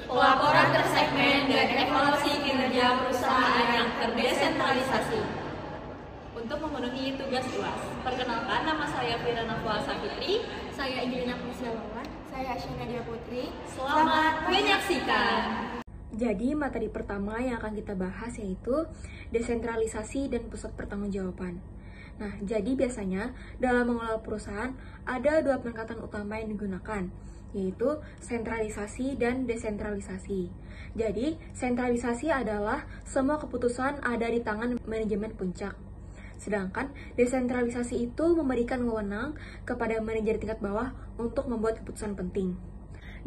pelaporan tersegmen dan evaluasi kinerja perusahaan yang terdesentralisasi. Untuk memenuhi tugas UAS, perkenalkan nama saya Firana Puasa Fitri. Saya Angelina Priscilawan. Saya Asyana Dia Putri. Selamat menyaksikan. Jadi materi pertama yang akan kita bahas yaitu desentralisasi dan pusat pertanggungjawaban. Nah, jadi biasanya dalam mengelola perusahaan ada dua pendekatan utama yang digunakan, yaitu sentralisasi dan desentralisasi. Jadi, sentralisasi adalah semua keputusan ada di tangan manajemen puncak. Sedangkan desentralisasi itu memberikan wewenang kepada manajer tingkat bawah untuk membuat keputusan penting.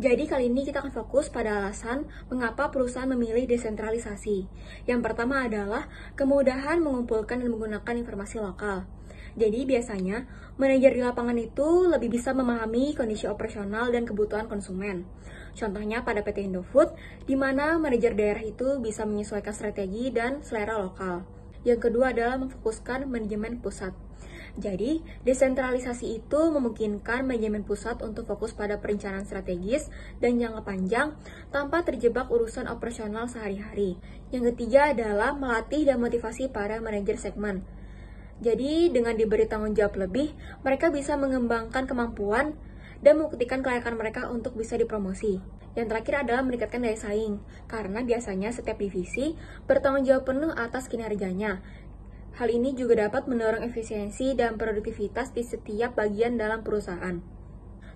Jadi kali ini kita akan fokus pada alasan mengapa perusahaan memilih desentralisasi. Yang pertama adalah kemudahan mengumpulkan dan menggunakan informasi lokal. Jadi biasanya manajer di lapangan itu lebih bisa memahami kondisi operasional dan kebutuhan konsumen. Contohnya pada PT Indofood, di mana manajer daerah itu bisa menyesuaikan strategi dan selera lokal. Yang kedua adalah memfokuskan manajemen pusat. Jadi, desentralisasi itu memungkinkan manajemen pusat untuk fokus pada perencanaan strategis dan jangka panjang tanpa terjebak urusan operasional sehari-hari. Yang ketiga adalah melatih dan motivasi para manajer segmen. Jadi, dengan diberi tanggung jawab lebih, mereka bisa mengembangkan kemampuan dan membuktikan kelayakan mereka untuk bisa dipromosi. Yang terakhir adalah meningkatkan daya saing, karena biasanya setiap divisi bertanggung jawab penuh atas kinerjanya. Hal ini juga dapat mendorong efisiensi dan produktivitas di setiap bagian dalam perusahaan.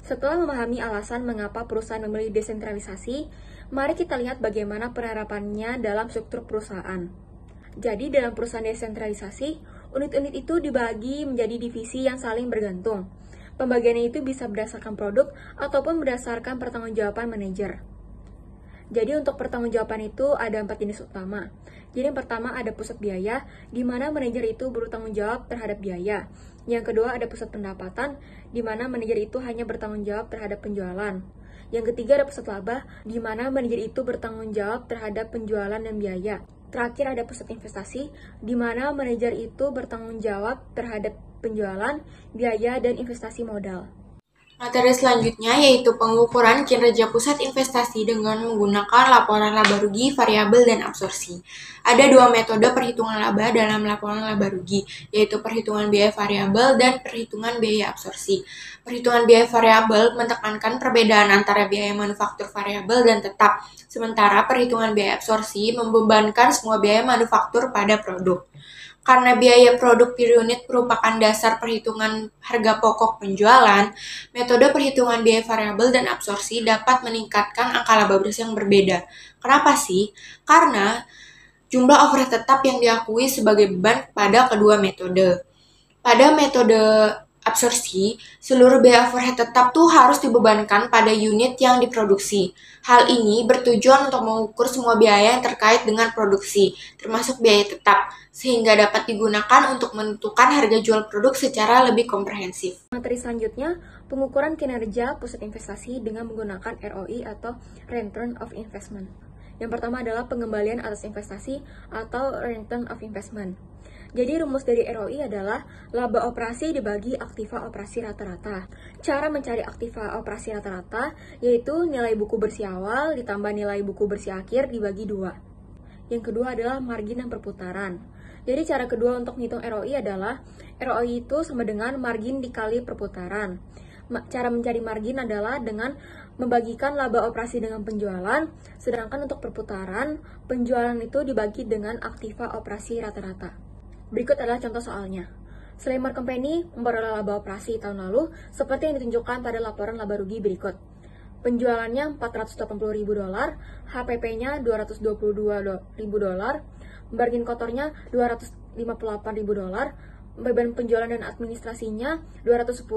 Setelah memahami alasan mengapa perusahaan memilih desentralisasi, mari kita lihat bagaimana penerapannya dalam struktur perusahaan. Jadi dalam perusahaan desentralisasi, unit-unit itu dibagi menjadi divisi yang saling bergantung. Pembagiannya itu bisa berdasarkan produk ataupun berdasarkan pertanggungjawaban manajer. Jadi untuk pertanggungjawaban itu ada 4 jenis utama. Jadi yang pertama ada pusat biaya, di mana manajer itu bertanggung jawab terhadap biaya. Yang kedua ada pusat pendapatan, di mana manajer itu hanya bertanggung jawab terhadap penjualan. Yang ketiga ada pusat laba, di mana manajer itu bertanggung jawab terhadap penjualan dan biaya. Terakhir ada pusat investasi, di mana manajer itu bertanggung jawab terhadap penjualan, biaya, dan investasi modal. Materi selanjutnya yaitu pengukuran kinerja pusat investasi dengan menggunakan laporan laba rugi, variabel, dan absorpsi. Ada dua metode perhitungan laba dalam laporan laba rugi, yaitu perhitungan biaya variabel dan perhitungan biaya absorpsi. Perhitungan biaya variabel menekankan perbedaan antara biaya manufaktur variabel dan tetap, sementara perhitungan biaya absorpsi membebankan semua biaya manufaktur pada produk. Karena biaya produk per unit merupakan dasar perhitungan harga pokok penjualan, metode perhitungan biaya variabel dan absorpsi dapat meningkatkan angka laba bersih yang berbeda. Kenapa sih? Karena jumlah overhead tetap yang diakui sebagai beban pada kedua metode. Pada metode absorpsi, seluruh biaya overhead tetap tuh harus dibebankan pada unit yang diproduksi. Hal ini bertujuan untuk mengukur semua biaya yang terkait dengan produksi, termasuk biaya tetap, sehingga dapat digunakan untuk menentukan harga jual produk secara lebih komprehensif. Materi selanjutnya, pengukuran kinerja pusat investasi dengan menggunakan ROI atau Return of Investment. Yang pertama adalah pengembalian atas investasi atau Return of Investment. Jadi rumus dari ROI adalah laba operasi dibagi aktiva operasi rata-rata. Cara mencari aktiva operasi rata-rata yaitu nilai buku bersih awal ditambah nilai buku bersih akhir dibagi 2. Yang kedua adalah margin dan perputaran. Jadi cara kedua untuk menghitung ROI adalah ROI itu sama dengan margin dikali perputaran. Cara mencari margin adalah dengan membagikan laba operasi dengan penjualan, sedangkan untuk perputaran, penjualan itu dibagi dengan aktiva operasi rata-rata. Berikut adalah contoh soalnya. Slamer Company memperoleh laba operasi tahun lalu seperti yang ditunjukkan pada laporan laba rugi berikut. Penjualannya $480.000, HPP-nya $222.000, margin kotornya $258.000, beban penjualan dan administrasinya $210.000,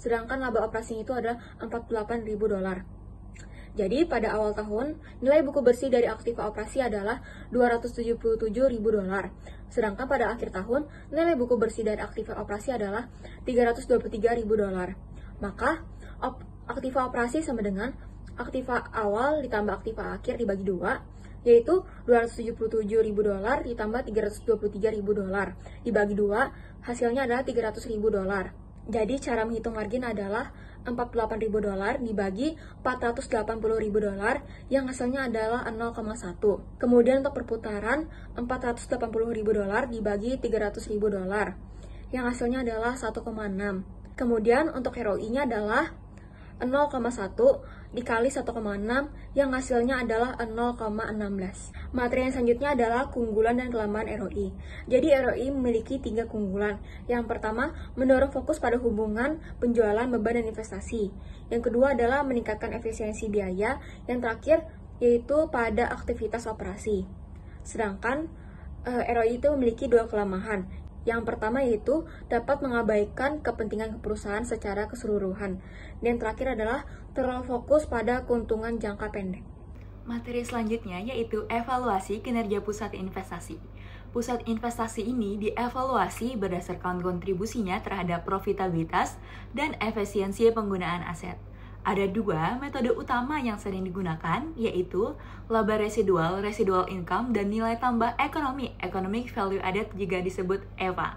sedangkan laba operasinya itu adalah $48.000. Jadi pada awal tahun, nilai buku bersih dari aktiva operasi adalah $277.000, sedangkan pada akhir tahun, nilai buku bersih dari aktiva operasi adalah $323.000. Maka, aktiva operasi sama dengan aktiva awal ditambah aktiva akhir dibagi 2, yaitu $277.000 ditambah $323.000 dibagi 2, hasilnya adalah $300.000. Jadi cara menghitung margin adalah $48.000 dibagi $480.000 yang hasilnya adalah 0,1. Kemudian untuk perputaran $480.000 dibagi $300.000 yang hasilnya adalah 1,6. Kemudian untuk ROI-nya adalah 0,1 dikali 1,6 yang hasilnya adalah 0,16. Materi yang selanjutnya adalah keunggulan dan kelemahan ROI. Jadi ROI memiliki 3 keunggulan. Yang pertama, mendorong fokus pada hubungan penjualan, beban, dan investasi. Yang kedua adalah meningkatkan efisiensi biaya. Yang terakhir yaitu pada aktivitas operasi. Sedangkan ROI itu memiliki 2 kelemahan. Yang pertama yaitu dapat mengabaikan kepentingan perusahaan secara keseluruhan. Dan yang terakhir adalah terlalu fokus pada keuntungan jangka pendek. Materi selanjutnya yaitu evaluasi kinerja pusat investasi. Pusat investasi ini dievaluasi berdasarkan kontribusinya terhadap profitabilitas dan efisiensi penggunaan aset. Ada 2 metode utama yang sering digunakan, yaitu laba residual, residual income, dan nilai tambah ekonomi, economic value added juga disebut EVA.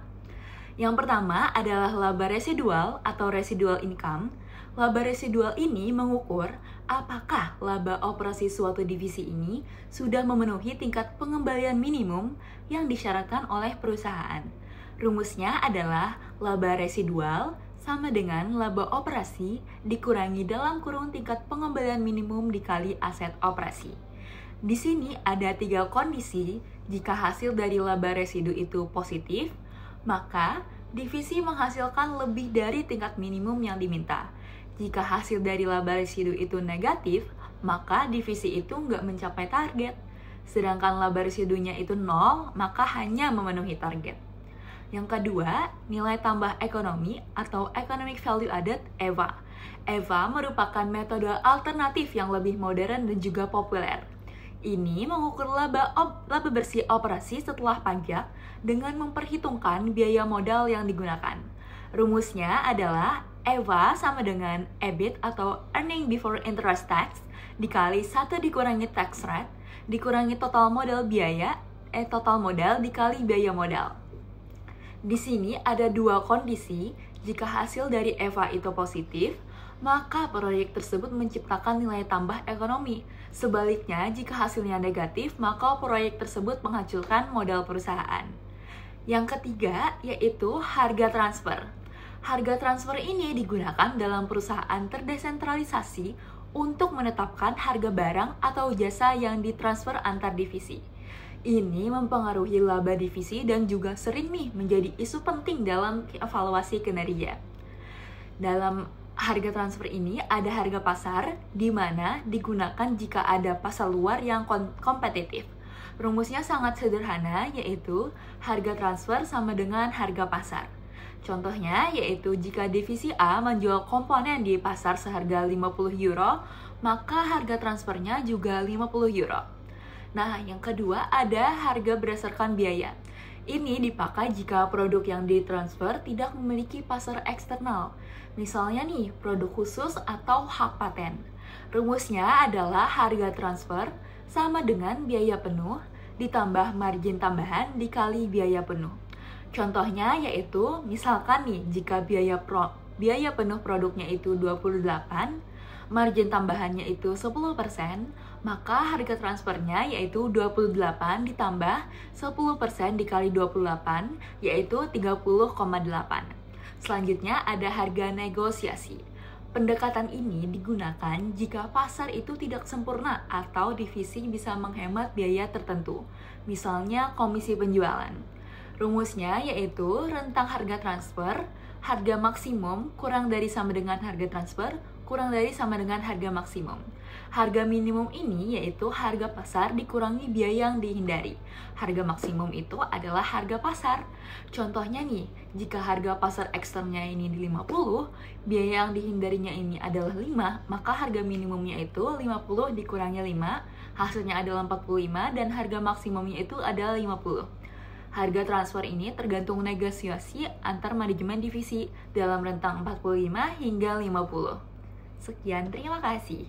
Yang pertama adalah laba residual atau residual income. Laba residual ini mengukur apakah laba operasi suatu divisi ini sudah memenuhi tingkat pengembalian minimum yang disyaratkan oleh perusahaan. Rumusnya adalah laba residual sama dengan laba operasi dikurangi dalam kurung tingkat pengembalian minimum dikali aset operasi. Di sini ada 3 kondisi. Jika hasil dari laba residu itu positif, maka divisi menghasilkan lebih dari tingkat minimum yang diminta. Jika hasil dari laba residu itu negatif, maka divisi itu nggak mencapai target. Sedangkan laba residunya itu 0, maka hanya memenuhi target. Yang kedua, nilai tambah ekonomi atau economic value added EVA. EVA merupakan metode alternatif yang lebih modern dan juga populer. Ini mengukur laba bersih operasi setelah pajak dengan memperhitungkan biaya modal yang digunakan. Rumusnya adalah EVA sama dengan EBIT atau earning before interest tax dikali 1 dikurangi tax rate dikurangi total modal dikali biaya modal. Di sini ada 2 kondisi. Jika hasil dari EVA itu positif, maka proyek tersebut menciptakan nilai tambah ekonomi. Sebaliknya, jika hasilnya negatif, maka proyek tersebut menghancurkan modal perusahaan. Yang ketiga, yaitu harga transfer. Harga transfer ini digunakan dalam perusahaan terdesentralisasi untuk menetapkan harga barang atau jasa yang ditransfer antar divisi. Ini mempengaruhi laba divisi dan juga sering menjadi isu penting dalam evaluasi kinerja. Dalam harga transfer ini ada harga pasar di mana digunakan jika ada pasar luar yang kompetitif. Rumusnya sangat sederhana, yaitu harga transfer sama dengan harga pasar. Contohnya yaitu jika divisi A menjual komponen di pasar seharga 50 euro, maka harga transfernya juga 50 euro. Nah, yang kedua ada harga berdasarkan biaya. Ini dipakai jika produk yang ditransfer tidak memiliki pasar eksternal. Misalnya produk khusus atau hak paten. Rumusnya adalah harga transfer sama dengan biaya penuh ditambah margin tambahan dikali biaya penuh. Contohnya yaitu, misalkan jika biaya penuh produknya itu 28, margin tambahannya itu 10%, maka harga transfernya yaitu 28 ditambah 10% dikali 28, yaitu 30,8. Selanjutnya ada harga negosiasi. Pendekatan ini digunakan jika pasar itu tidak sempurna atau divisi bisa menghemat biaya tertentu, misalnya komisi penjualan. Rumusnya yaitu rentang harga transfer, harga maksimum kurang dari sama dengan harga transfer, kurang dari sama dengan harga maksimum. Harga minimum ini yaitu harga pasar dikurangi biaya yang dihindari. Harga maksimum itu adalah harga pasar. Contohnya jika harga pasar eksternnya ini di 50, biaya yang dihindarinya ini adalah 5, maka harga minimumnya itu 50 dikurangi 5, hasilnya adalah 45, dan harga maksimumnya itu adalah 50. Harga transfer ini tergantung negosiasi antar manajemen divisi dalam rentang 45 hingga 50. Sekian, terima kasih.